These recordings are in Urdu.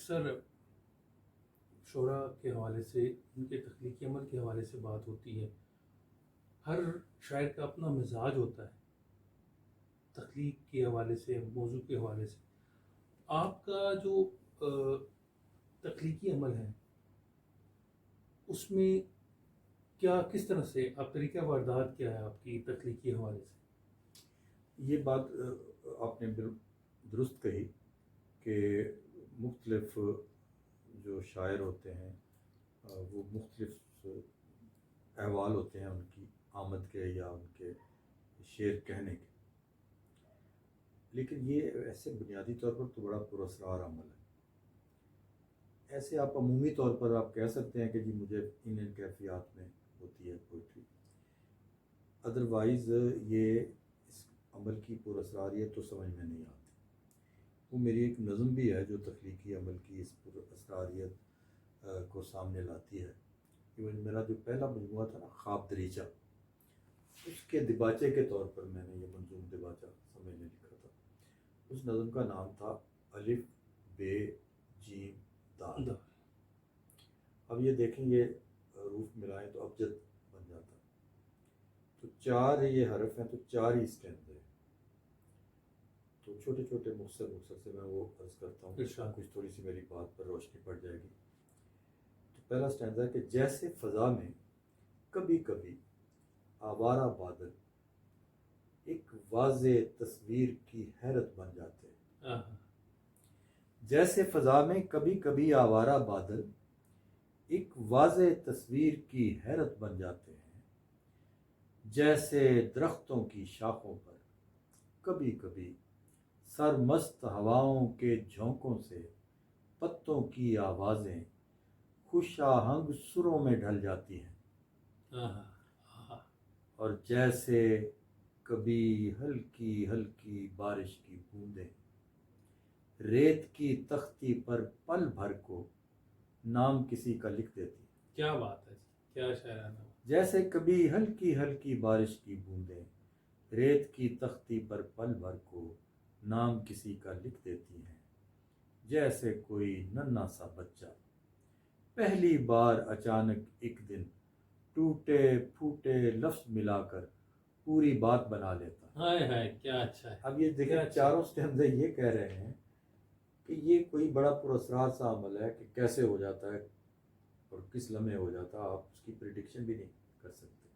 اکثر شعراء کے حوالے سے، ان کے تخلیقی عمل کے حوالے سے بات ہوتی ہے. ہر شاعر کا اپنا مزاج ہوتا ہے تخلیق کے حوالے سے، موضوع کے حوالے سے. آپ کا جو تخلیقی عمل ہے اس میں کیا، کس طرح سے آپ طریقہ واردات کیا ہے آپ کی تخلیقی حوالے سے؟ یہ بات آپ نے درست کہی کہ مختلف جو شاعر ہوتے ہیں وہ مختلف احوال ہوتے ہیں ان کی آمد کے یا ان کے شعر کہنے کے، لیکن یہ ایسے بنیادی طور پر تو بڑا پراسرار عمل ہے. ایسے آپ عمومی طور پر آپ کہہ سکتے ہیں کہ جی مجھے ان کیفیات میں ہوتی ہے پوئٹری، ادروائز یہ اس عمل کی پراسراریت تو سمجھ میں نہیں آتی. وہ میری ایک نظم بھی ہے جو تخلیقی عمل کی اس پراسراریت کو سامنے لاتی ہے. میرا جو پہلا مجموعہ تھا نا خواب دریچہ، اس کے دباچے کے طور پر میں نے یہ منظوم دباچہ سمجھ میں لکھا تھا. اس نظم کا نام تھا الف بے جیم دال. اب یہ دیکھیں یہ حروف ملائیں تو ابجد بن جاتا. تو چار یہ حرف ہیں تو چار ہی اسٹینڈ ہیں. تو چھوٹے چھوٹے مختصر سے میں وہ عرض کرتا ہوں، کچھ تھوڑی سی میری بات پر روشنی پڑ جائے گی. تو پہلا اسٹینڈا ہے کہ جیسے فضا میں کبھی کبھی آوارہ بادل ایک واضح تصویر کی حیرت بن جاتے ہیں. جیسے فضا میں کبھی کبھی آوارہ بادل ایک واضح تصویر کی حیرت بن جاتے ہیں. جیسے درختوں کی شاخوں پر کبھی کبھی سرمست ہواؤں کے جھونکوں سے پتوں کی آوازیں خوش آہنگ سروں میں ڈھل جاتی ہیں. اور جیسے کبھی ہلکی ہلکی بارش کی بوندیں ریت کی تختی پر پل بھر کو نام کسی کا لکھ دیتی. کیا بات ہے، کیا شاعرانہ. جیسے کبھی ہلکی ہلکی بارش کی بوندیں ریت کی تختی پر پل بھر کو نام کسی کا لکھ دیتی ہیں. جیسے کوئی ننھا سا بچہ پہلی بار اچانک ایک دن ٹوٹے پھوٹے لفظ ملا کر پوری بات بنا لیتا. ہائے ہائے کیا اچھا ہے. اب یہ دیکھیں چاروں اسٹینزے یہ کہہ رہے ہیں کہ یہ کوئی بڑا پراسرار سا عمل ہے کہ کیسے ہو جاتا ہے اور کس لمحے ہو جاتا ہے، آپ اس کی پریڈکشن بھی نہیں کر سکتے.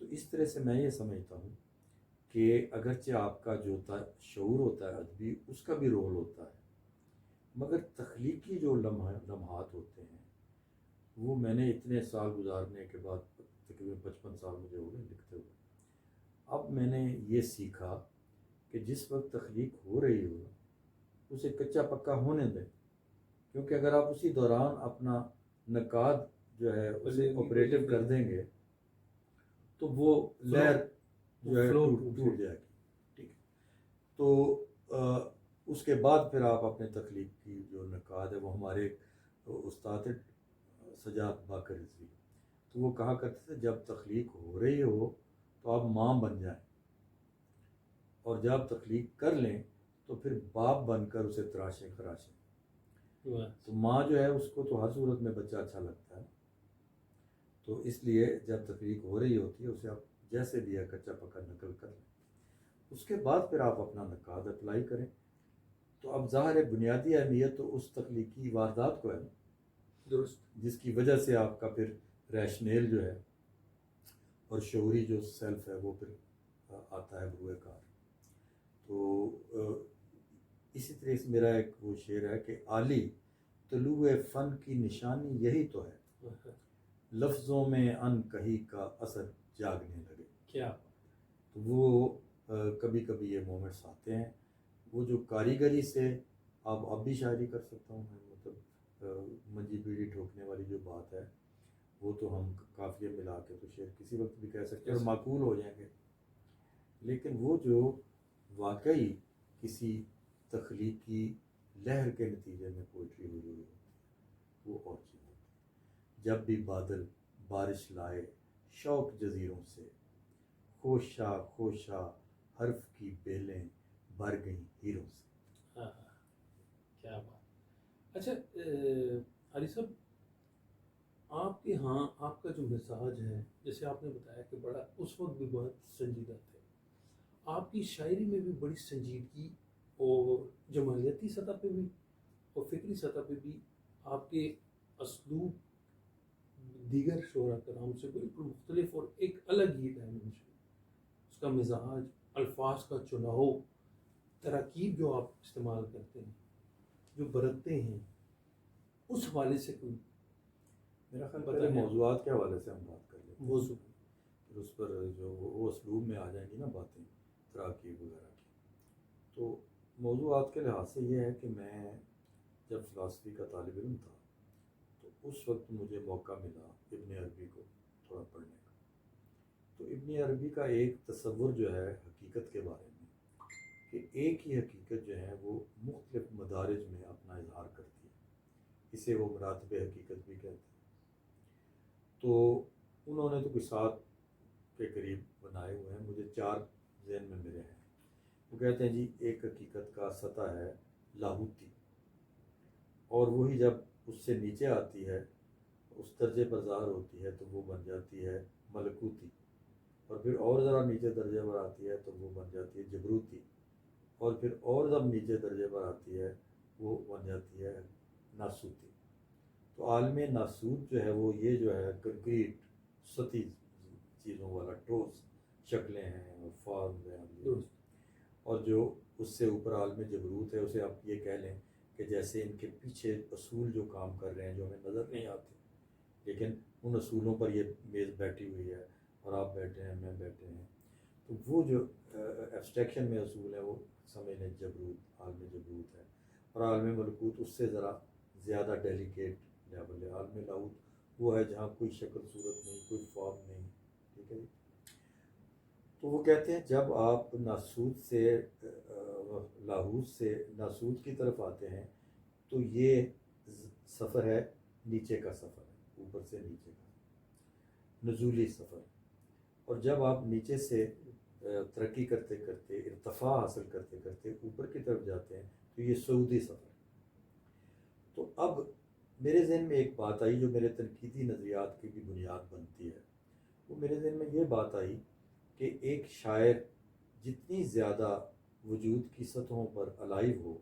تو اس طرح سے میں یہ سمجھتا ہوں کہ اگرچہ آپ کا جو شعور ہوتا ہے ادبی، اس کا بھی رول ہوتا ہے، مگر تخلیقی جو لمحات ہوتے ہیں وہ میں نے اتنے سال گزارنے کے بعد، تقریباً 55 سال مجھے ہو گئے لکھتے ہوئے، اب میں نے یہ سیکھا کہ جس وقت تخلیق ہو رہی ہو اسے کچا پکا ہونے دیں، کیونکہ اگر آپ اسی دوران اپنا نقاد جو ہے اسے آپریٹو کر دیں گے تو وہ لہر جو ہے ٹوٹ جائے گی. ٹھیک ہے، تو اس کے بعد پھر آپ اپنے تخلیق کی جو نقاد ہے، وہ ہمارے استاد سجاد باقر رضوی، تو وہ کہا کرتے تھے جب تخلیق ہو رہی ہو تو آپ ماں بن جائیں، اور جب تخلیق کر لیں تو پھر باپ بن کر اسے تراشیں خراشیں. تو ماں جو ہے اس کو تو ہر صورت میں بچہ اچھا لگتا ہے، تو اس لیے جب تخلیق ہو رہی ہوتی ہے اسے آپ جیسے بھی ہے کچا پکا نقل کر لیں، اس کے بعد پھر آپ اپنا نقاد اپلائی کریں. تو اب ظاہر ہے بنیادی اہمیت تو اس تخلیقی واردات کو ہے نا، درست، جس کی وجہ سے آپ کا پھر ریشنیل جو ہے اور شعوری جو سیلف ہے وہ پھر آتا ہے بروئے کار. تو اسی طرح سے میرا ایک وہ شعر ہے کہ عالی طلوع فن کی نشانی یہی تو ہے، لفظوں میں ان کہی کا اثر جاگنے لگے. کیا تو وہ کبھی کبھی یہ مومنٹس آتے ہیں. وہ جو کاریگری سے اب بھی شاعری کر سکتا ہوں میں، مطلب منجی بیڑی ٹھوکنے والی جو بات ہے وہ تو ہم قافیے ملا کے تو شعر کسی وقت بھی کہہ سکتے ہیں اور معقول ہو جائیں گے، لیکن وہ جو واقعی کسی تخلیقی لہر کے نتیجے میں پوئٹری ہوئی ہوئی ہوتی ہے وہ اور چیز ہوتی ہے. جب بھی بادل بارش لائے شوق جزیروں سے، خوشا خوشا حرف کی بیلیں بھر گئیں ہیروں سے. کیا بات. اچھا علی صاحب، آپ کے ہاں آپ کا جو مزاج ہے، جیسے آپ نے بتایا کہ بڑا اس وقت بھی بہت سنجیدہ تھے، آپ کی شاعری میں بھی بڑی سنجیدگی، اور جمالیاتی سطح پہ بھی اور فکری سطح پہ بھی آپ کے اسلوب دیگر شعراء کرام سے بالکل مختلف اور ایک الگ ہی ڈائمنشن، اس کا مزاج، الفاظ کا چناؤ، تراکیب جو آپ استعمال کرتے ہیں، جو برتتے ہیں، اس حوالے سے کوئی میرا خیال پہلے بتائیں آپ۔ موضوعات کے حوالے سے ہم بات کر لیتے ہیں، موضوع پھر اس پر جو وہ اسلوب میں آ جائیں گی نا باتیں تراکیب وغیرہ کی. تو موضوعات کے لحاظ سے یہ ہے کہ میں جب فلاسفی کا طالب علم تھا تو اس وقت مجھے موقع ملا ابن عربی کو تھوڑا پڑھنے کا. تو ابن عربی کا ایک تصور جو ہے حقیقت کے بارے میں، کہ ایک ہی حقیقت جو ہے وہ مختلف مدارج میں اپنا اظہار کرتی ہے، اسے وہ مراتب حقیقت بھی کہتے ہیں. تو انہوں نے تو کوئی 7 کے قریب بنائے ہوئے ہیں، مجھے 4 ذہن میں میرے ہیں. وہ کہتے ہیں جی ایک حقیقت کا سطح ہے لاہوتی، اور وہی جب اس سے نیچے آتی ہے، اس درجے پر ظاہر ہوتی ہے تو وہ بن جاتی ہے ملکوتی، اور پھر اور ذرا نیچے درجے پر آتی ہے تو وہ بن جاتی ہے جبروتی، اور پھر اور جب نیچے درجے پر آتی ہے وہ بن جاتی ہے ناسوتی. تو عالم ناسوت جو ہے وہ یہ جو ہے کنکریٹ سطحی چیزوں والا ٹھوس شکلیں ہیں اور فارم ہیں، درست۔ اور جو اس سے اوپر عالم جبروت ہے اسے آپ یہ کہہ لیں کہ جیسے ان کے پیچھے اصول جو کام کر رہے ہیں جو ہمیں نظر نہیں آتے، لیکن ان اصولوں پر یہ میز بیٹھی ہوئی ہے اور آپ بیٹھے ہیں، میں بیٹھے ہیں. تو وہ جو ایبسٹریکشن میں اصول ہے وہ سمجھ لیں جبروت، عالم جبروت ہے. اور عالم ملکوت اس سے ذرا زیادہ ڈیلیکیٹ لیول ہے. عالم لاہوت وہ ہے جہاں کوئی شکل صورت نہیں، کوئی فارم نہیں. ٹھیک ہے جی. تو وہ کہتے ہیں جب آپ ناسوت سے لاہوت سے ناسوت کی طرف آتے ہیں تو یہ سفر ہے نیچے کا سفر ہے، اوپر سے نیچے کا نزولی سفر. اور جب آپ نیچے سے ترقی کرتے کرتے ارتفاع حاصل کرتے کرتے اوپر کی طرف جاتے ہیں تو یہ صعودی سفر ہے. تو اب میرے ذہن میں ایک بات آئی جو میرے تنقیدی نظریات کی بھی بنیاد بنتی ہے. وہ میرے ذہن میں یہ بات آئی کہ ایک شاعر جتنی زیادہ وجود کی سطحوں پر الائیو ہو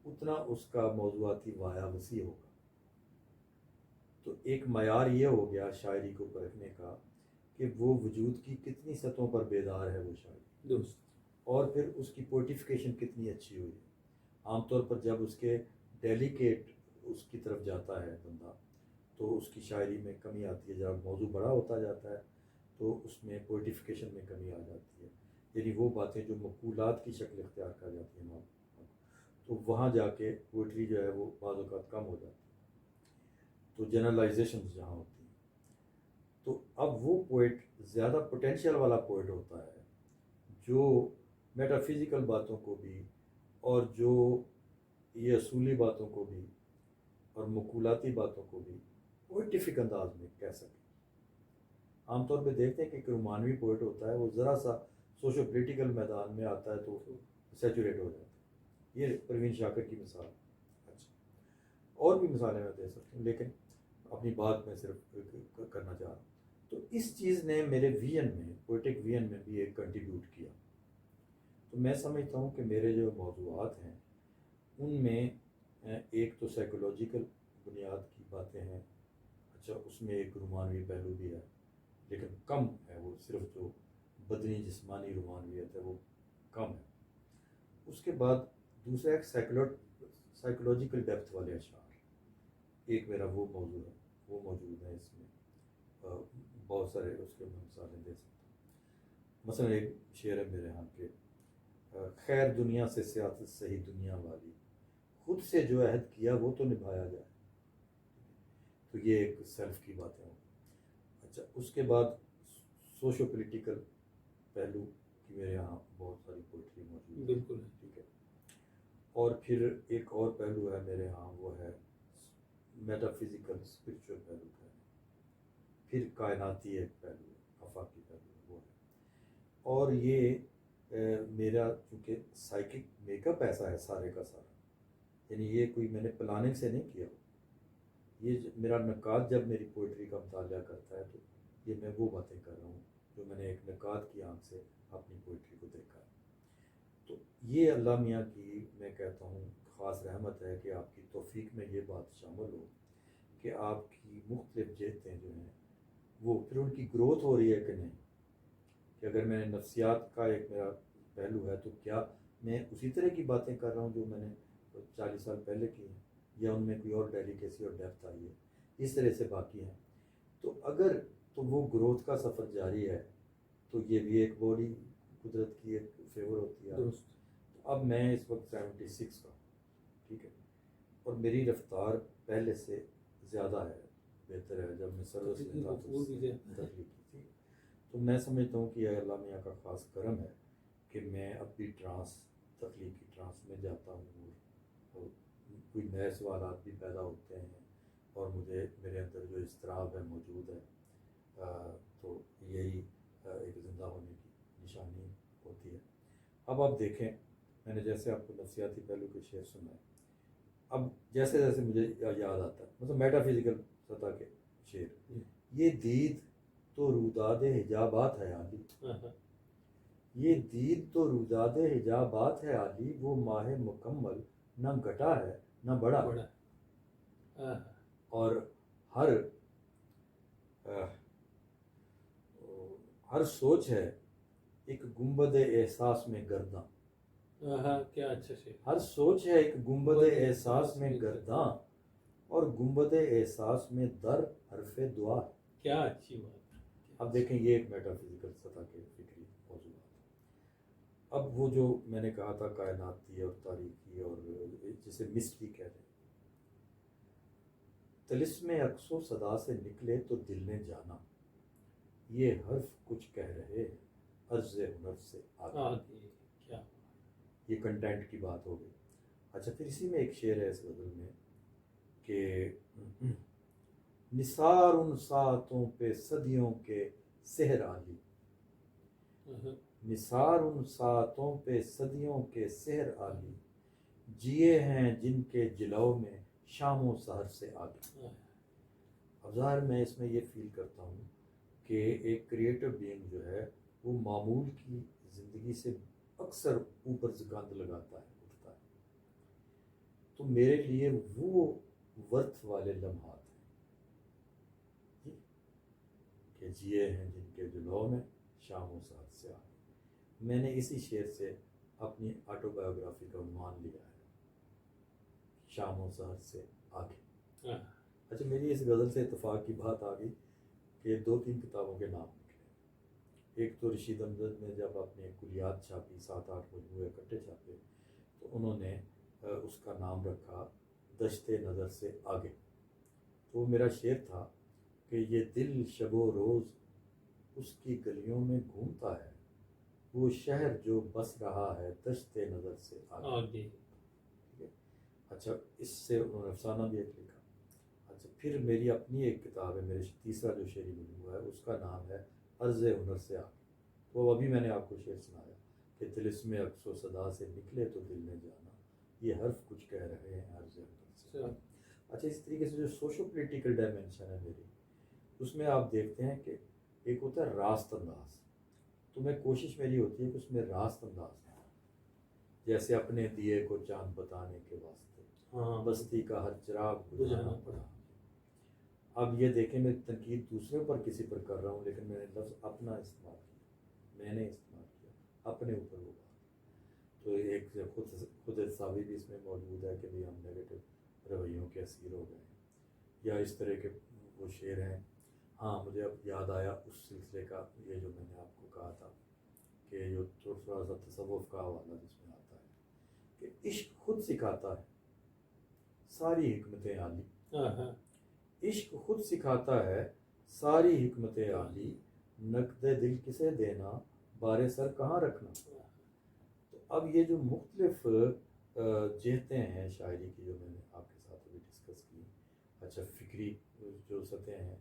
اتنا اس کا موضوعاتی وایہ وسیع ہوگا. تو ایک معیار یہ ہو گیا شاعری کو پرکھنے کا کہ وہ وجود کی کتنی سطحوں پر بیدار ہے وہ شاعری، درست۔ اور پھر اس کی پوئٹیفیکیشن کتنی اچھی ہوئی ہے. عام طور پر جب اس کے ڈیلیکیٹ اس کی طرف جاتا ہے بندہ تو اس کی شاعری میں کمی آتی ہے. جب موضوع بڑا ہوتا جاتا ہے تو اس میں پوئٹیفیکیشن میں کمی آ جاتی ہے، یعنی وہ باتیں جو مقولات کی شکل اختیار کر جاتی ہیں تو وہاں جا کے پوئٹری جو ہے وہ بعض اوقات کم ہو جاتی ہے. تو جنرلائزیشنز جہاں ہوتی ہیں تو اب وہ پوئٹ زیادہ پوٹینشیل والا پوئٹ ہوتا ہے جو میٹا فزیکل باتوں کو بھی اور جو یہ اصولی باتوں کو بھی اور مقولاتی باتوں کو بھی پوئٹیفک انداز میں کہہ سکے. عام طور پہ دیکھتے ہیں کہ ایک رومانوی پوئٹ ہوتا ہے وہ ذرا سا سوشو پولیٹیکل میدان میں آتا ہے تو سیچوریٹ ہو جاتا ہے. یہ پروین شاکر کی مثال. اچھا، اور بھی مثالیں میں دے سکتا ہوں لیکن اپنی بات میں صرف کرنا چاہ رہا ہوں. تو اس چیز نے میرے وین میں پوئٹک وین میں بھی ایک کنٹریبیوٹ کیا. تو میں سمجھتا ہوں کہ میرے جو موضوعات ہیں ان میں ایک تو سائیکولوجیکل بنیاد کی باتیں ہیں. اچھا، اس میں ایک رومانوی پہلو بھی ہے لیکن کم ہے، وہ صرف جو بدنی جسمانی رومانویت ہے وہ کم ہے. اس کے بعد دوسرا ایک سائیکولوجیکل ڈیپتھ والے اشعار، ایک میرا وہ موضوع ہے، وہ موجود ہے اس میں. بہت سارے اس کے میں مثالیں دے سکتا ہوں. مثلا ایک شعر ہے میرے ہاں کے خیر دنیا سے سیاست صحیح دنیا والی، خود سے جو عہد کیا وہ تو نبھایا جائے. تو یہ ایک سیلف کی باتیں ہوں. اچھا، اس کے بعد سوشو پولیٹیکل پہلو کی میرے یہاں بہت ساری پوئٹری موجود ہے. بالکل۔ ٹھیک ہے. اور پھر ایک اور پہلو ہے میرے ہاں وہ ہے میٹا فزیکل اسپرچل پہلو کا ہے. پھر کائناتی ایک پہلو ہے، آفاقی پہلو ہے وہ ہے. اور یہ میرا چونکہ سائیکک میک اپ ایسا ہے سارے کا سارا، یعنی یہ کوئی میں نے پلاننگ سے نہیں کیا. یہ میرا نقاد جب میری پوئٹری کا مطالعہ کرتا ہے تو یہ میں وہ باتیں کر رہا ہوں جو میں نے ایک نقاد کی آنکھ سے اپنی پوئٹری کو دیکھا ہے. تو یہ اللہ میاں کی میں کہتا ہوں خاص رحمت ہے کہ آپ کی توفیق میں یہ بات شامل ہو کہ آپ کی مختلف جہتیں جو ہیں وہ پھر ان کی گروتھ ہو رہی ہے کہ نہیں. کہ اگر میں نفسیات کا ایک میرا پہلو ہے تو کیا میں اسی طرح کی باتیں کر رہا ہوں جو میں نے 40 سال پہلے کی ہیں, یا ان میں کوئی اور ڈیلیکیسی اور ڈیپتھ آئی ہے, اس طرح سے باقی ہیں. تو اگر تو وہ گروتھ کا سفر جاری ہے تو یہ بھی ایک بڑی قدرت کی ایک فیور ہوتی ہے. درست. تو اب میں اس وقت 76 کا, ٹھیک ہے, اور میری رفتار پہلے سے زیادہ ہے, بہتر ہے. جب میں سروس میں تھا تو تخلیق کی تھی, تو میں سمجھتا ہوں کہ یہ اللہ میاں کا خاص کرم ہے کہ میں اب بھی تخلیقی ٹرانس میں جاتا ہوں, اور کوئی نئے سوالات بھی پیدا ہوتے ہیں, اور میرے اندر جو اضطراب ہے موجود ہے, تو یہی ایک زندہ ہونے کی نشانی ہوتی ہے. اب آپ دیکھیں, میں نے جیسے آپ کو نفسیاتی پہلو کے شعر سنا ہے, اب جیسے جیسے مجھے یاد آتا ہے مطلب میٹا فزیکل سطح کے شعر, یہ دید تو روداد حجابات ہے عالی, یہ دید تو روداد حجابات ہے عالی, وہ ماہ مکمل نہ گھٹا ہے نہ بڑا, اور ہر سوچ ہے ایک گنبد احساس میں گرداں. کیا اچھا شعر. ہر سوچ ہے ایک گنبد احساس میں گرداں, اور گنبد احساس میں در حرف دعا. کیا اچھی بات. اب دیکھیں یہ ایک میٹا فزیکل سطح کے فکری موضوعات. اب وہ جو میں نے کہا تھا کائناتی اور تاریخی اور جسے مسٹری کہہ رہے ہیں, طلسم عکس و صدا سے نکلے تو دل نے جانا, یہ حرف کچھ کہہ رہے عرض ہنر سے آگے. یہ کنٹینٹ کی بات ہو گئی. اچھا, پھر اسی میں ایک شعر ہے اس غزل میں کہ نثار ان ساعتوں پہ صدیوں کے سحر عالی, نثار ان ساعتوں پہ صدیوں کے سحر عالی, جیے ہیں جن کے جلو میں شام و سحر سے آگے. اب ظاہر میں اس میں یہ فیل کرتا ہوں کہ ایک کریٹو بینگ جو ہے وہ معمول کی زندگی سے اکثر اوپر زکاند لگاتا ہے, اٹھتا ہے. تو میرے لیے وہ ورتھ والے لمحات ہیں کہ جیے ہیں جن کے جلووں میں شام و سحر سے آگے. میں نے اسی شعر سے اپنی آٹو بایوگرافی کا عنوان لیا ہے, شام و سحر سے آگے. اچھا, میری اس غزل سے اتفاق کی بات آ گئی کہ 2-3 کتابوں کے نام نکلے. ایک تو رشید امجد نے جب اپنے کلیات چھاپی, 7-8 مجموعے اکٹھے چھاپے, تو انہوں نے اس کا نام رکھا دشت نظر سے آگے. تو وہ میرا شعر تھا کہ یہ دل شب و روز اس کی گلیوں میں گھومتا ہے, وہ شہر جو بس رہا ہے دشت نظر سے آگے. اچھا, اس سے انہوں نے افسانہ بھی ایک لکھا. اچھا, پھر میری اپنی ایک کتاب ہے, میرے تیسرا جو شعری مجموعہ ہے, اس کا نام ہے عرض ہنر سے آگے. وہ ابھی میں نے آپ کو شعر سنایا کہ طلسم عکس و صدا سے نکلے تو دل نے جانا, یہ حرف کچھ کہہ رہے ہیں عرض ہنر سے. اچھا, اس طریقے سے جو سوشو پولیٹیکل ڈائمنشن ہے میری, اس میں آپ دیکھتے ہیں کہ ایک ہوتا ہے راست انداز. تو میں کوشش میری ہوتی ہے کہ اس میں راست انداز ہے, جیسے اپنے دیے کو چاند بتانے کے واسطے بستی کا ہر چراغ بجھانا پڑا. اب یہ دیکھیں میں تنقید دوسروں پر کسی پر کر رہا ہوں, لیکن میں نے لفظ اپنا استعمال کیا, میں نے استعمال کیا اپنے اوپر وہ بات. تو ایک خود احتسابی بھی اس میں موجود ہے کہ بھئی ہم نیگیٹو رویوں کے اسیر ہو گئے ہیں, یا اس طرح کے وہ شعر ہیں. ہاں, مجھے اب یاد آیا اس سلسلے کا, یہ جو میں نے آپ کو کہا تھا کہ جو تھوڑا سا تصوف کا حوالہ جس میں آتا ہے کہ عشق خود سکھاتا ہے ساری حکمتیں عالی, عشق خود سکھاتا ہے ساری حکمتیں عالی, نقد دل کسے دینا بارے سر کہاں رکھنا. تو اب یہ جو مختلف جہتیں ہیں شاعری کی جو میں نے آپ کے ساتھ ابھی ڈسکس کی. اچھا, فکری جو سطح ہیں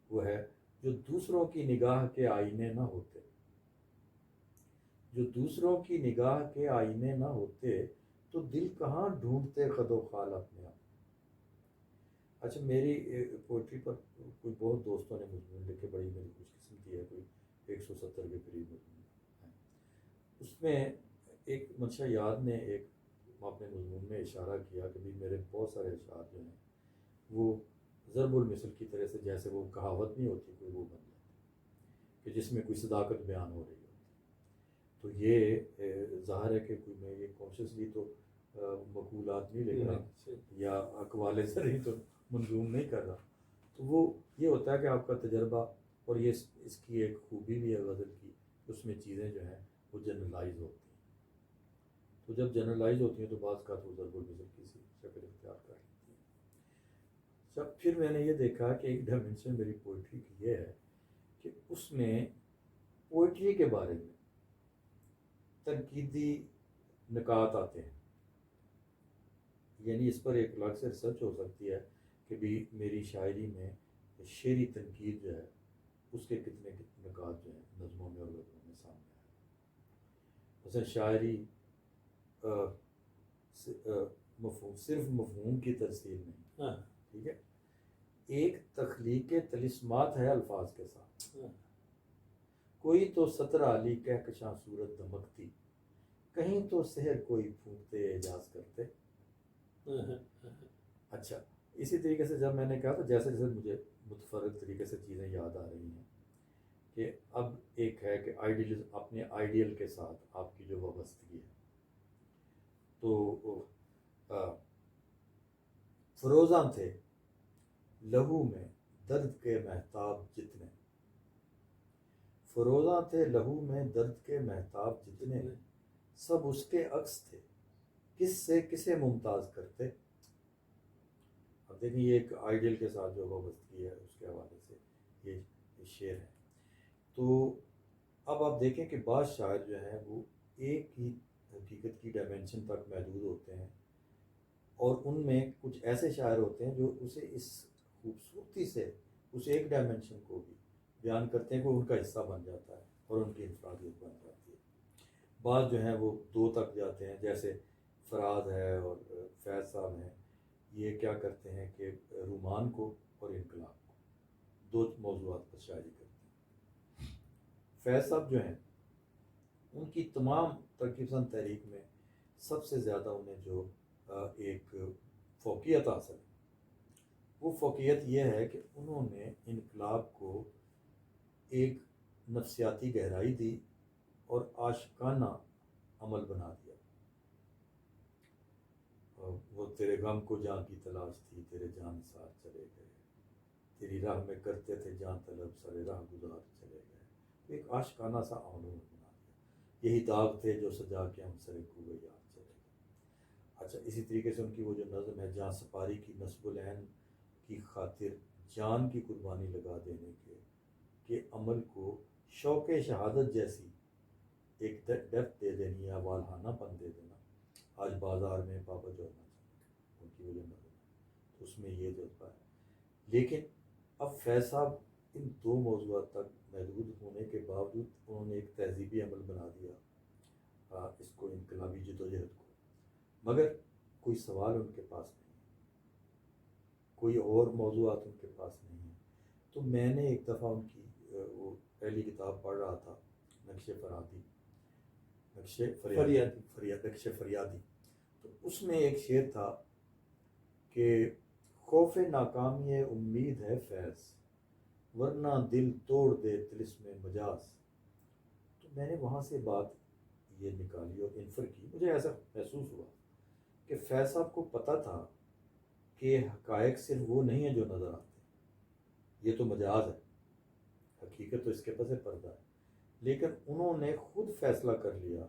وہ ہے جو دوسروں کی نگاہ کے آئینے نہ ہوتے, جو دوسروں کی نگاہ کے آئینے نہ ہوتے, تو دل کہاں ڈھونڈتے خد و خال اپنے آپ. اچھا میری پوئٹری پر کوئی بہت دوستوں نے مضمون لکھے, بڑی میری خوش قسمتی ہے, کوئی 170 کے قریب مضمون ہیں. اس میں ایک منشا یاد نے ایک اپنے مضمون میں اشارہ کیا کہ بھی میرے بہت سارے اشعار جو ہیں وہ ضرب المثل کی طرح سے, جیسے وہ کہاوت نہیں ہوتی کوئی, وہ بن جاتی کہ جس میں کوئی صداقت بیان ہو رہی ہوتی. تو یہ ظاہر ہے کہ کوئی میں یہ کانشیسلی تو مقولات نہیں لکھ رہا یا اقوال زرعی تو منظوم نہیں کر رہا. تو وہ یہ ہوتا ہے کہ آپ کا تجربہ, اور یہ اس کی ایک خوبی بھی ہے غزل کی, اس میں چیزیں جو ہیں وہ جنرلائز ہوتی ہیں. تو جب جنرلائز ہوتی ہیں تو بعض کا تو ضرب المثل کی شکل اختیار کر لیتی ہیں. جب پھر میں نے یہ دیکھا کہ ایک ڈائمنشن میری پوئٹری کی یہ ہے کہ اس میں پوئٹری کے بارے میں تنقیدی نکات آتے ہیں. یعنی اس پر ایک الگ سے ریسرچ ہو سکتی ہے کہ بھی میری شاعری میں شعری تنقید جو ہے اس کے کتنے نکات جو ہیں نظموں میں اور غزلوں میں سامنے آئے. مثلا شاعری مفہوم صرف مفہوم کی ترسیل نہیں, ٹھیک ہے, ایک تخلیق طلسمات ہے الفاظ کے ساتھ. کوئی تو سطر عالی کہکشاں صورت دمکتی, کہیں تو سحر کوئی پھونکتے اعجاز کرتے. اچھا اسی طریقے سے جب میں نے کہا تو جیسے جیسے مجھے متفرق طریقے سے چیزیں یاد آ رہی ہیں کہ اب ایک ہے کہ آئیڈیلزم, اپنے آئیڈیل کے ساتھ آپ کی جو وابستگی ہے. تو فروزاں تھے لہو میں درد کے مہتاب جتنے, فروزاں تھے لہو میں درد کے مہتاب جتنے, سب اس کے عکس تھے کس سے کسے ممتاز کرتے. اب دیکھیں یہ ایک آئیڈیل کے ساتھ جو وابستگی ہے اس کے حوالے سے یہ شعر ہے. تو اب آپ دیکھیں کہ بعض شاعر جو ہیں وہ ایک ہی حقیقت کی ڈائمنشن تک محدود ہوتے ہیں, اور ان میں کچھ ایسے شاعر ہوتے ہیں جو اسے اس خوبصورتی سے اس ایک ڈائمنشن کو بھی بیان کرتے ہیں کہ ان کا حصہ بن جاتا ہے اور ان کی انفرادیت بن جاتی ہے. بعض جو ہیں وہ 2 تک جاتے ہیں, جیسے فراز ہے اور فیض صاحب ہیں, یہ کیا کرتے ہیں کہ رومان کو اور انقلاب کو 2 موضوعات پر شاعری کرتے ہیں. فیض صاحب جو ہیں ان کی تمام ترکیب پسند تحریک میں سب سے زیادہ انہیں جو ایک فوقیت حاصل ہے وہ فوقیت یہ ہے کہ انہوں نے انقلاب کو ایک نفسیاتی گہرائی دی اور عاشقانہ عمل بنا دیا. وہ تیرے غم کو جان کی تلاش تھی, تیرے جان ساتھ چلے گئے, تیری راہ میں کرتے تھے جان طلب سارے راہ گزار چلے گئے. ایک عاشقانہ سا عمل بنا دیا. یہی داغ تھے جو سجا کے ہم سرے کوئے یار چلے گئے. اچھا اسی طریقے سے ان کی وہ جو نظم ہے, جان سپاری کی نصب العین کی خاطر جان کی قربانی لگا دینے کے کہ عمل کو شوق شہادت جیسی ایک ڈیپتھ دے دینی ہے, والہانہ پن دے دینا, آج بازار میں پاپا جو ہونا چاہیے. ان کی وہ جو نظم ہے تو اس میں یہ جذبہ ہے. لیکن اب فیض صاحب ان 2 موضوعات تک محدود ہونے کے باوجود انہوں نے ایک تہذیبی عمل بنا دیا اس کو, انقلابی جدوجہد کو, مگر کوئی سوال ان کے پاس نہیں, کوئی اور موضوعات ان کے پاس نہیں ہیں. تو میں نے ایک دفعہ ان کی وہ پہلی کتاب پڑھ رہا تھا, نقش فریادی. تو اس میں ایک شعر تھا کہ خوف ناکامی امید ہے فیض, ورنہ دل توڑ دے طلسم مجاز. تو میں نے وہاں سے بات یہ نکالی اور انفر کی. مجھے ایسا محسوس ہوا کہ فیض صاحب کو پتہ تھا کہ حقائق صرف وہ نہیں ہیں جو نظر آتے, یہ تو مجاز ہے, حقیقت تو اس کے پس پردہ ہے. لیکن انہوں نے خود فیصلہ کر لیا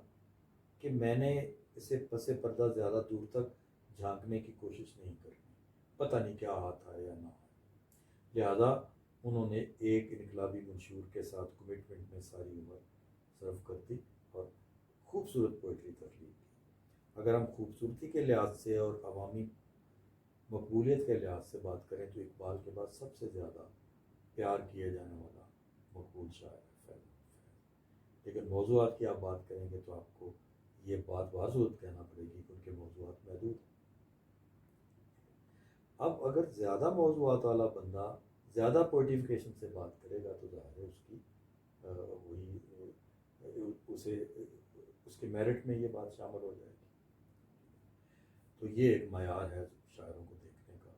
کہ میں نے اسے پس پردہ زیادہ دور تک جھانکنے کی کوشش نہیں کرنی, پتہ نہیں کیا ہاتھ آئے یا نہ آئے. لہذا انہوں نے ایک انقلابی منشور کے ساتھ کمٹمنٹ میں ساری عمر صرف کر دی اور خوبصورت پوئٹری تخلیق کی. اگر ہم خوبصورتی کے لحاظ سے اور عوامی مقبولیت کے لحاظ سے بات کریں تو اقبال کے بعد سب سے زیادہ پیار کیا جانے والا مقبول شاعر ہے فیض. لیکن موضوعات کی آپ بات کریں گے تو آپ کو یہ بات واضح کہنا پڑے گی کہ ان کے موضوعات محدود ہیں. اب اگر زیادہ موضوعات والا بندہ زیادہ پوئٹیفیکیشن سے بات کرے گا تو ظاہر ہے اس کی وہی اسے اس کے میرٹ میں یہ بات شامل ہو جائے گی. تو یہ ایک معیار ہے شاعروں کو دیکھنے کا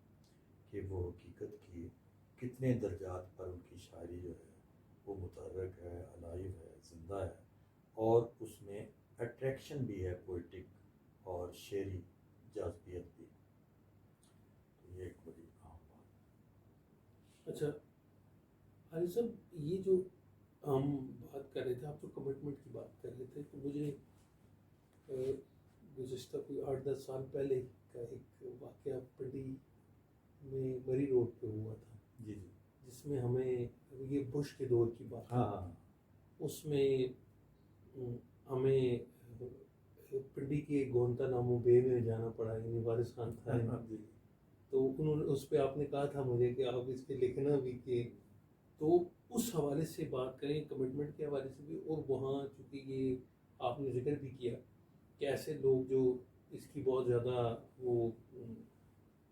کہ وہ حقیقت کی کتنے درجات پر ان کی شاعری جو ہے وہ متحرک ہے، الائیو ہے، زندہ ہے، اور اس میں اٹریکشن بھی ہے، پوئٹک اور شعری جاذبیت بھی. تو یہ ایک بڑی اہم بات. اچھا علی صاحب، یہ جو ہم بات کر رہے تھے، آپ تو کمٹمنٹ کی بات کر رہے تھے، تو مجھے گزشتہ کوئی 8-10 سال پہلے کا ایک واقعہ پنڈی میں مری روڈ پہ ہوا تھا، جی جی. جس میں ہمیں یہ بش کے دور کی بات ہے. ہاں ہاں. اس میں ہمیں پنڈی کے گونتا نامو بے میں جانا پڑا، یعنی وارث خان تھا. جی. تو انہوں نے اس پہ آپ نے کہا تھا مجھے کہ آپ اس پہ لکھنا بھی، کہ تو اس حوالے سے بات کریں، کمٹمنٹ کے حوالے سے بھی. اور وہاں چونکہ یہ آپ نے ذکر بھی کیا کہ ایسے لوگ جو اس کی بہت زیادہ وہ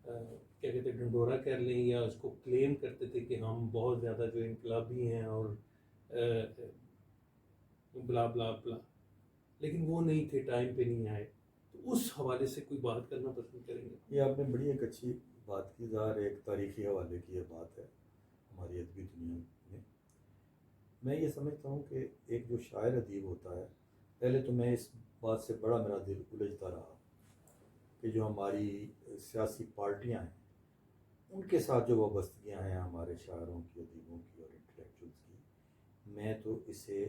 کیا کہتے ہیں ڈنڈورا کر لیں یا اس کو کلیم کرتے تھے کہ ہم بہت زیادہ جو انقلابی ہیں اور بلا بلا بلا، لیکن وہ نہیں تھے، ٹائم پہ نہیں آئے. تو اس حوالے سے کوئی بات کرنا پسند کریں گے؟ یہ آپ نے بڑی ایک اچھی بات کی. ظاہر ایک تاریخی حوالے کی یہ بات ہے ہماری ادبی دنیا میں. میں یہ سمجھتا ہوں کہ ایک جو شاعر ادیب ہوتا ہے، پہلے تو میں اس بات سے بڑا میرا دل الجھتا رہا کہ جو ہماری سیاسی پارٹیاں ہیں ان کے ساتھ جو وابستگیاں ہیں ہمارے شاعروں کی، ادیبوں کی اور انٹلیکچوئلس کی، میں تو اسے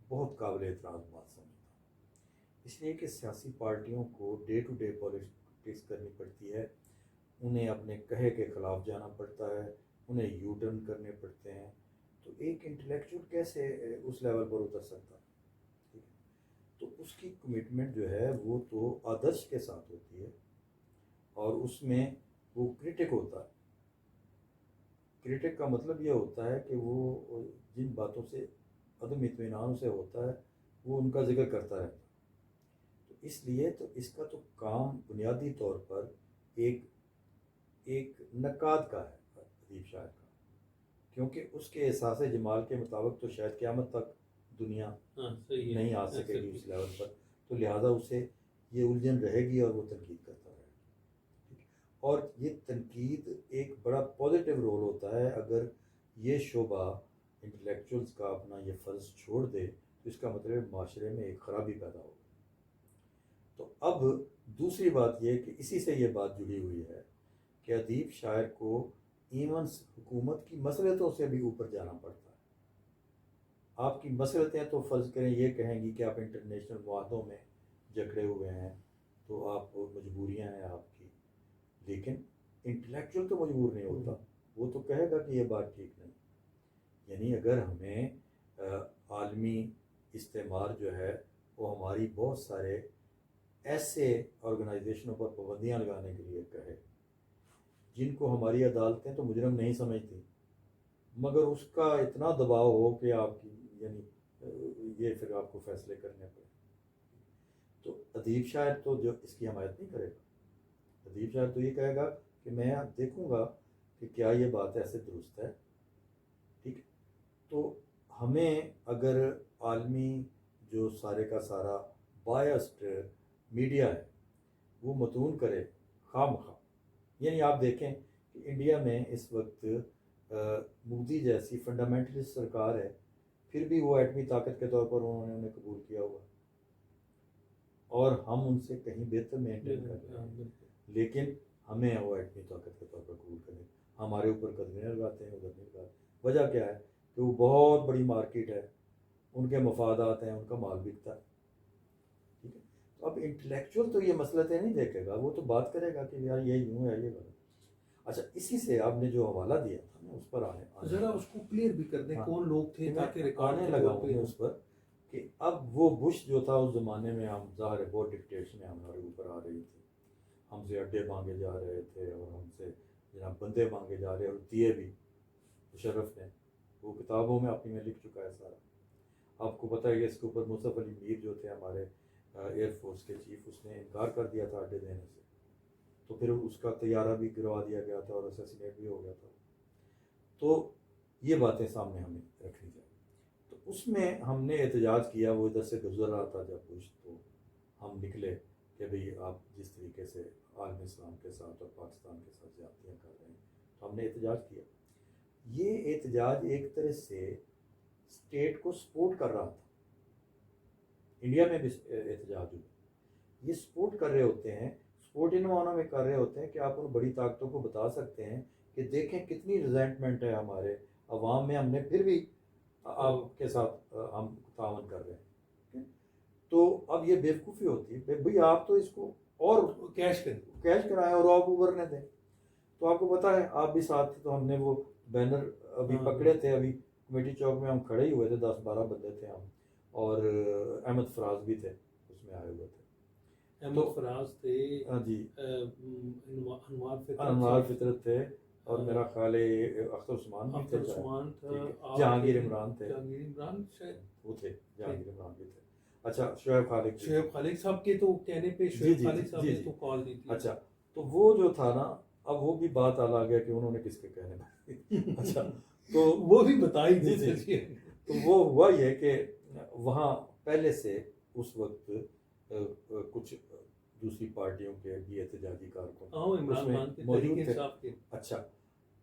بہت قابل اعتراض بات سمجھتا ہوں. اس لیے کہ سیاسی پارٹیوں کو ڈے ٹو ڈے پالیٹکس کرنی پڑتی ہے، انہیں اپنے کہے کے خلاف جانا پڑتا ہے، انہیں یو ٹرن کرنے پڑتے ہیں. تو ایک انٹلیکچوئل کیسے اس لیول پر اتر سکتا ہے؟ تو اس کی کمٹمنٹ جو ہے وہ تو آدرش کے ساتھ ہوتی ہے، اور اس میں وہ کرٹک ہوتا ہے. کرٹک کا مطلب یہ ہوتا ہے کہ وہ جن باتوں سے عدم اطمینان سے ہوتا ہے وہ ان کا ذکر کرتا رہتا ہے. تو اس لیے تو اس کا تو کام بنیادی طور پر ایک نقاد کا ہے، ادیب شاعر کا، کیونکہ اس کے احساس جمال کے مطابق تو شاید قیامت تک دنیا نہیں آ سکے گی اس لیول پر. تو لہٰذا اسے یہ الجھن رہے گی اور وہ تنقید کرتا رہے گا. اور یہ تنقید ایک بڑا پازیٹیو رول ہوتا ہے. اگر یہ شعبہ انٹلیکچوئلس کا اپنا یہ فرض چھوڑ دے تو اس کا مطلب معاشرے میں ایک خرابی پیدا ہوگی. تو اب دوسری بات یہ کہ اسی سے یہ بات جڑی ہوئی ہے کہ ادیب شاعر کو ایونس حکومت کی مصلحتوں سے بھی اوپر جانا پڑتا ہے. آپ کی مصلحتیں تو فرض کریں یہ کہیں گی کہ آپ انٹرنیشنل معاہدوں میں جکڑے ہوئے ہیں تو آپ مجبوریاں ہیں آپ کی، لیکن انٹلیکچوئل تو مجبور نہیں ہوتا، وہ تو کہے گا کہ یہ بات ٹھیک نہیں. یعنی اگر ہمیں عالمی استعمار جو ہے وہ ہماری بہت سارے ایسے آرگنائزیشنوں پر پابندیاں لگانے کے لیے کہے جن کو ہماری عدالتیں تو مجرم نہیں سمجھتی، مگر اس کا اتنا دباؤ ہو کہ آپ کی یعنی یہ پھر آپ کو فیصلے کرنے پڑے، تو ادیب شاعر تو جو اس کی حمایت نہیں کرے گا. ادیب شاعر تو یہ کہے گا کہ میں دیکھوں گا کہ کیا یہ بات ایسے درست ہے. ٹھیک ہے. تو ہمیں اگر عالمی جو سارے کا سارا بائسڈ میڈیا ہے وہ متون کرے خواہ مخواہ، یعنی آپ دیکھیں کہ انڈیا میں اس وقت مودی جیسی فنڈامنٹلسٹ سرکار ہے، پھر بھی وہ ایٹمی طاقت کے طور پر انہوں نے انہیں قبول کیا ہوا، اور ہم ان سے کہیں بہتر مینٹین کر رہے ہیں، لیکن ہمیں وہ ایٹمی طاقت کے طور پر قبول کریں، ہمارے اوپر قدمیں لگاتے ہیں، ادھر نہیں لگاتے. وجہ کیا ہے کہ وہ بہت بڑی مارکیٹ ہے، ان کے مفادات ہیں، ان کا مال بکتا ہے. ٹھیک ہے. تو اب انٹلیکچوئل تو یہ مسئلہ نہیں دیکھے گا، وہ تو بات کرے گا کہ یار یہ یوں ہے، یہ غلط. اچھا، اسی سے آپ نے جو حوالہ دیا تھا نا اس پر ذرا اس کو کلیئر بھی کر دیں کون لوگ تھے تاکہ ریکارڈ آنے لگا ہوں اس پر کہ اب وہ بش جو تھا اس زمانے میں ہم ظاہر ہے بہت ڈکٹیشنیں ہمارے اوپر آ رہی تھی، ہم سے اڈے مانگے جا رہے تھے اور ہم سے جناب بندے مانگے جا رہے اور دیے بھی. مشرف نے وہ کتابوں میں اپنی میں لکھ چکا ہے سارا. آپ کو پتہ ہے کہ اس کے اوپر مصطفیٰ علی میر جو تھے ہمارے ایئر فورس کے چیف، اس نے انکار کر دیا تھا اڈے دینے سے، تو پھر اس کا طیارہ بھی گروا دیا گیا تھا اور اسیسینیٹ بھی ہو گیا تھا. تو یہ باتیں سامنے ہمیں رکھنی چاہیے. تو اس میں ہم نے احتجاج کیا، وہ ادھر سے گزر رہا تھا جب بش، تو ہم نکلے کہ بھئی آپ جس طریقے سے عالم اسلام کے ساتھ اور پاکستان کے ساتھ زیادتیاں کر رہے ہیں، تو ہم نے احتجاج کیا. یہ احتجاج ایک طرح سے اسٹیٹ کو سپورٹ کر رہا تھا. انڈیا میں بھی احتجاج ہوئے، یہ سپورٹ کر رہے ہوتے ہیں، سپورٹ ان معنوں میں کر رہے ہوتے ہیں کہ آپ ان بڑی طاقتوں کو بتا سکتے ہیں کہ دیکھیں کتنی ریزینٹمنٹ ہے ہمارے عوام میں، ہم نے پھر بھی آپ کے ساتھ ہم تعاون کر رہے ہیں. تو اب یہ بیوقوفی ہوتی ہے بھئی آپ تو اس کو اور کیش کرائیں اور آپ ابھرنے دیں. تو آپ کو پتہ ہے آپ بھی ساتھ تھے، تو ہم نے وہ بینر ابھی پکڑے تھے، ابھی کمیٹی چوک میں ہم کھڑے ہی ہوئے تھے، 10-12 بندے تھے ہم، اور احمد فراز بھی تھے اس میں آئے ہوئے تھے. احمد فراز تھے، جی انوار فطرت تھے، اور میرا خیال ہے اختر عثمان بھی تھے، عثمان تھا، جہانگیر عمران تھے، جہانگیر عمران شاید وہ تھے، جہانگیر عمران بھی تھے. اچھا شعیب خالق صاحب کے تو کہنے پہ شعیب خالق صاحب نے تو کال دی تھی. اچھا تو وہ جو تھا نا، اب وہ بھی بات آ گیا کہ انہوں نے کس کے کہنے پہ اچھا تو وہ بھی بتائی جی. تو وہ ہوا یہ کہ وہاں پہلے سے اس وقت کچھ دوسری پارٹیوں کے بھی احتجاجی کارکن موجود تھے. اچھا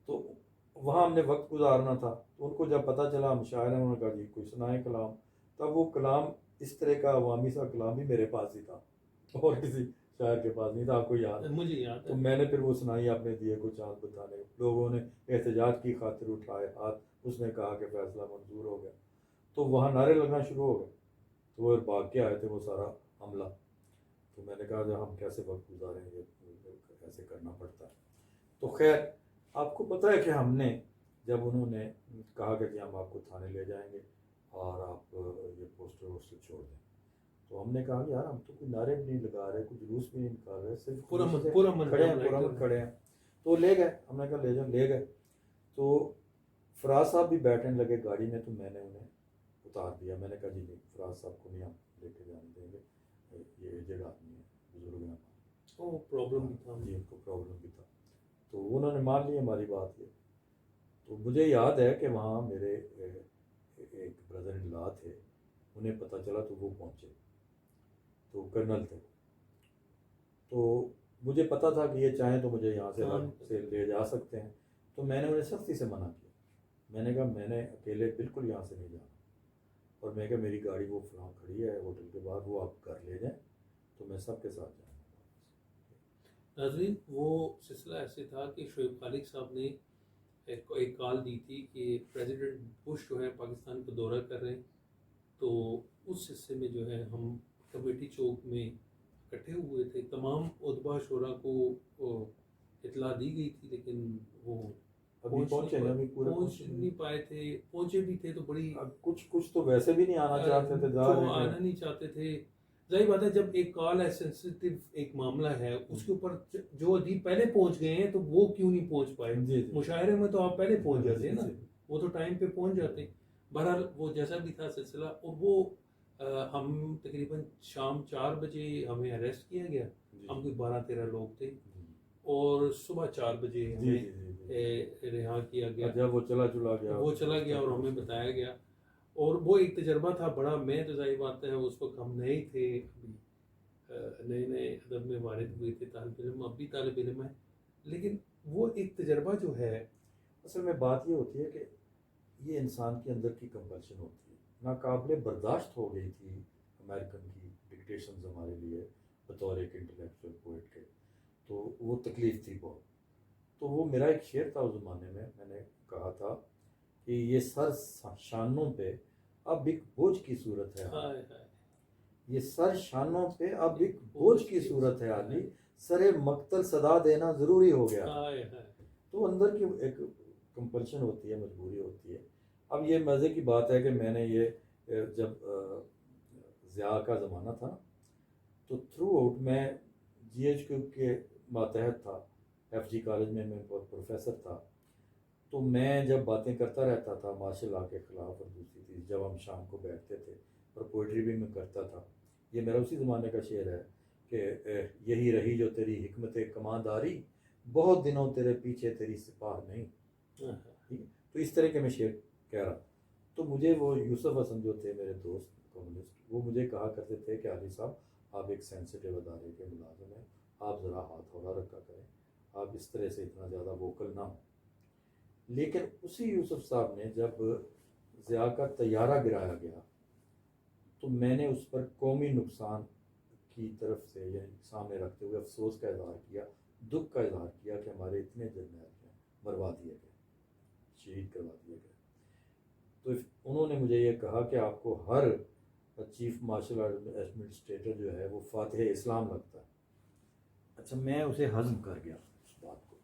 تو وہاں ہم نے وقت گزارنا تھا، تو ان کو جب پتہ چلا ہم شاعر ہیں، انہوں نے کہا جی کوئی سنائے کلام. تب وہ کلام اس طرح کا عوامی سا کلام بھی میرے پاس ہی تھا اور کسی شاعر کے پاس نہیں تھا. آپ کو یاد؟ مجھے یاد ہے. تو میں نے پھر وہ سنائی اپنے دیے کو چاند بتانے. لوگوں نے احتجاج کی خاطر اٹھائے ہاتھ، اس نے کہا کہ فیصلہ منظور ہو گیا. تو وہاں نعرے لگنا شروع ہو گئے. تو وہ بھاگ کے آئے تھے وہ سارا عملہ. تو میں نے کہا ہم کیسے وقت گزاریں، یہ ایسے کرنا پڑتا ہے. تو خیر آپ کو پتہ ہے کہ ہم نے جب انہوں نے کہا کہ جی ہم آپ کو تھانے لے جائیں گے اور آپ یہ پوسٹر ووسٹر چھوڑ دیں، تو ہم نے کہا یار ہم تو کوئی نعرے بھی نہیں لگا رہے، کوئی جلوس بھی نہیں نکال رہے، صرف پورا کھڑے ہیں. تو لے گئے. ہم نے کہا لے جاؤ. لے گئے. تو فراز صاحب بھی بیٹھنے لگے گاڑی میں، تو میں نے انہیں اتار دیا. میں نے کہا جی نہیں، فراز صاحب کو نہیں ہم لے کے جانے دیں گے، یہ جگہ آدمی ہے، بزرگ ہیں. پرابلم بھی تھا جی، ان کو پرابلم بھی تھا. تو انہوں نے مان لی ہماری بات. یہ تو مجھے یاد ہے کہ وہاں میرے ایک بردر ان لا تھے، انہیں پتہ چلا تو وہ پہنچے، تو کرنل تھے. تو مجھے پتہ تھا کہ یہ چاہیں تو مجھے یہاں سے لے جا سکتے ہیں. تو میں نے انہیں سختی سے منع کیا. میں نے کہا میں نے اکیلے بالکل یہاں سے نہیں جانا، اور میں کہا میری گاڑی وہ فلاں کھڑی ہے ہوٹل کے باہر، وہ آپ گھر لے جائیں، تو میں سب کے ساتھ جاؤں گا. ناظرین وہ سلسلہ ایسے تھا کہ شعیب خالق صاحب نے ایک کال دی تھی کہ پریزیڈنٹ بش جو ہے پاکستان کو دورہ کر رہے ہیں. تو اس حصے میں جو ہے ہم کمیٹی چوک میں اکٹھے ہوئے تھے. تمام ادبا شعراء کو اطلاع دی گئی تھی، لیکن وہ پہنچ نہیں پائے تھے. پہنچے بھی تھے تو بڑی کچھ تو ویسے بھی نہیں آنا چاہتے تھے، جو آنا نہیں چاہتے تھے. ظاہر بات ہے جب ایک کال ہے، سینسیٹیو ایک معاملہ ہے، اس کے اوپر جو ادیب پہلے پہنچ گئے ہیں تو وہ کیوں نہیں پہنچ پائے. مشاعرے میں تو آپ پہلے پہنچ جاتے ہیں نا، وہ تو ٹائم پہ پہنچ جاتے ہیں. بہرحال وہ جیسا بھی تھا سلسلہ، اور وہ ہم تقریباً شام 4 بجے ہمیں اریسٹ کیا گیا. ہم کوئی 12-13 لوگ تھے، اور صبح 4 بجے ہمیں رہا کیا گیا. جب وہ چلا گیا اور ہمیں بتایا گیا. اور وہ ایک تجربہ تھا بڑا. میں تو ظاہر بات ہے اس وقت ہم نئے تھے، نئے ادب میں وارد ہوئے تھے، طالب علم، اب بھی طالب علم ہے. لیکن وہ ایک تجربہ جو ہے، اصل میں بات یہ ہوتی ہے کہ یہ انسان کے اندر کی کمپلشن ہوتی ہے. ناقابل برداشت ہو گئی تھی امریکن کی ڈکٹیشنز ہمارے لیے بطور ایک انٹلیکچوئل پوئٹ کے. تو وہ تکلیف تھی بہت. تو وہ میرا ایک شعر تھا اس زمانے میں نے کہا تھا کہ یہ سر شانوں پہ اب ایک بوجھ کی صورت ہے، یہ سر شانوں پہ اب ایک بوجھ کی صورت ہے عالی، سر مقتل صدا دینا ضروری ہو گیا. تو اندر کی ایک کمپلشن ہوتی ہے، مجبوری ہوتی ہے. اب یہ مزے کی بات ہے کہ میں نے یہ جب ضیاء کا زمانہ تھا تو تھرو آؤٹ میں جی ایچ کیو کے ماتحت تھا، ایف جی کالج میں پروفیسر تھا. تو میں جب باتیں کرتا رہتا تھا مارشل لا کے خلاف اور دوسری چیز، جب ہم شام کو بیٹھتے تھے، اور پوئٹری بھی میں کرتا تھا. یہ میرا اسی زمانے کا شعر ہے کہ یہی رہی جو تیری حکمت کمانداری، بہت دنوں تیرے پیچھے تیری سپاہ نہیں. ٹھیک ہے، تو اس طرح کے میں شعر کہہ رہا. تو مجھے وہ یوسف حسن جو تھے میرے دوست کمیونسٹ، وہ مجھے کہا کرتے تھے کہ علی صاحب آپ ایک سینسیٹیو ادارے کے ملازم ہیں، آپ ذرا ہاتھ ہولا رکھا کریں، آپ اس طرح سے اتنا زیادہ ووکل نہ ہوں. لیکن اسی یوسف صاحب نے جب ضیاء کا طیارہ گرایا گیا تو میں نے اس پر قومی نقصان کی طرف سے یعنی سامنے رکھتے ہوئے افسوس کا اظہار کیا، دکھ کا اظہار کیا کہ ہمارے اتنے جرنیل ہیں مروا دیے گئے، شہید کروا دیے گئے. تو انہوں نے مجھے یہ کہا کہ آپ کو ہر چیف مارشل ایڈمنسٹریٹر جو ہے وہ فاتح اسلام لگتا ہے. اچھا میں اسے ہضم کر گیا اس بات کو.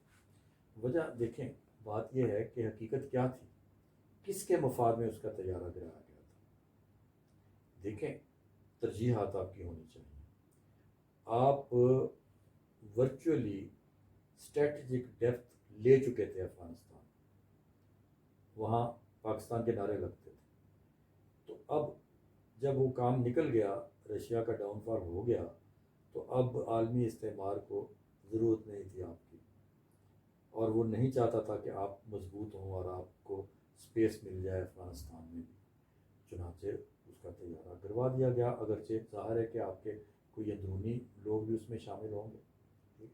وجہ دیکھیں، بات یہ ہے کہ حقیقت کیا تھی، کس کے مفاد میں اس کا طیارہ گرایا گیا تھا. دیکھیں ترجیحات آپ کی ہونی چاہیے. آپ ورچولی اسٹریٹجک ڈیپتھ لے چکے تھے افغانستان، وہاں پاکستان کے نعرے لگتے تھے. تو اب جب وہ کام نکل گیا، رشیا کا ڈاؤن فال ہو گیا، تو اب عالمی استعمار کو ضرورت نہیں تھی آپ کی، اور وہ نہیں چاہتا تھا کہ آپ مضبوط ہوں اور آپ کو اسپیس مل جائے افغانستان میں بھی. چنانچہ اس کا طیارہ گروا دیا گیا، اگرچہ ظاہر ہے کہ آپ کے کوئی اندرونی لوگ بھی اس میں شامل ہوں گے،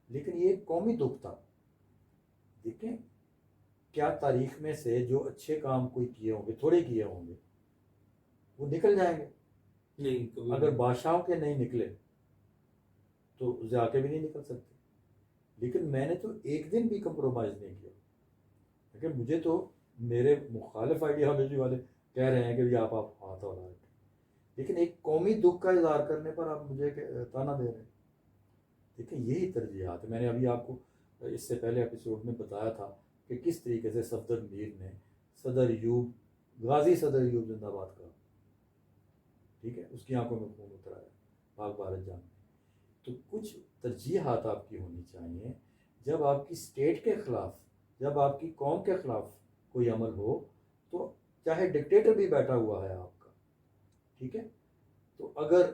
لیکن یہ ایک قومی دکھ تھا. دیکھیں کیا تاریخ میں سے جو اچھے کام کوئی کیے ہوں گے، تھوڑے کیے ہوں گے، وہ نکل جائیں گے. نہیں کبھی اگر بادشاہوں کے نہیں نکلے تو ضیاء کے بھی نہیں نکل سکتے. لیکن میں نے تو ایک دن بھی کمپرومائز نہیں کیا، لیکن مجھے تو میرے مخالف آئیڈیالوجی والے کہہ رہے ہیں کہ آپ ہاتھ ہلا رکھیں، لیکن ایک قومی دکھ کا اظہار کرنے پر آپ مجھے تانا دے رہے ہیں. دیکھیں یہی ترجیحات ہے. میں نے ابھی آپ کو اس سے پہلے ایپیسوڈ میں بتایا تھا کہ کس طریقے سے صفدر میر نے صدر ایوب، غازی صدر ایوب زندہ باد کہا. ٹھیک ہے، اس کی آنکھوں میں خون اتر آیا پاک بھارت جان. تو کچھ ترجیحات آپ کی ہونی چاہیے. جب آپ کی اسٹیٹ کے خلاف، جب آپ کی قوم کے خلاف کوئی عمل ہو، تو چاہے ڈکٹیٹر بھی بیٹھا ہوا ہے آپ کا، ٹھیک ہے، تو اگر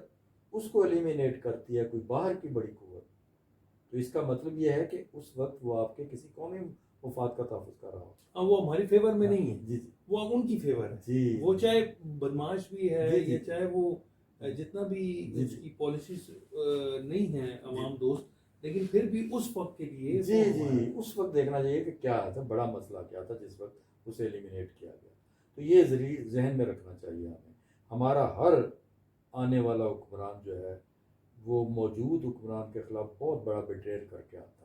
اس کو ایلیمینیٹ کرتی ہے کوئی باہر کی بڑی قوت، تو اس کا مطلب یہ ہے کہ اس وقت وہ آپ کے کسی قومی مفاد کا تحفظ کر رہا ہو. وہ ہماری فیور میں نہیں ہے، جی جی وہ اب ان کی فیور ہے. جی وہ چاہے بدماش بھی ہے جی جی یا چاہے وہ جتنا بھی جی اس جی کی پالیسیز نہیں ہیں عوام دوست، لیکن پھر بھی اس وقت کے لیے جی وہ جی ہمارا اس وقت دیکھنا چاہیے کہ کیا تھا، بڑا مسئلہ کیا تھا جس وقت اسے ایلیمینیٹ کیا گیا. تو یہ ذہن میں رکھنا چاہیے ہمیں. ہمارا ہر آنے والا حکمران جو ہے وہ موجود حکمران کے خلاف بہت بڑا بیٹریل کر کے آتا ہے.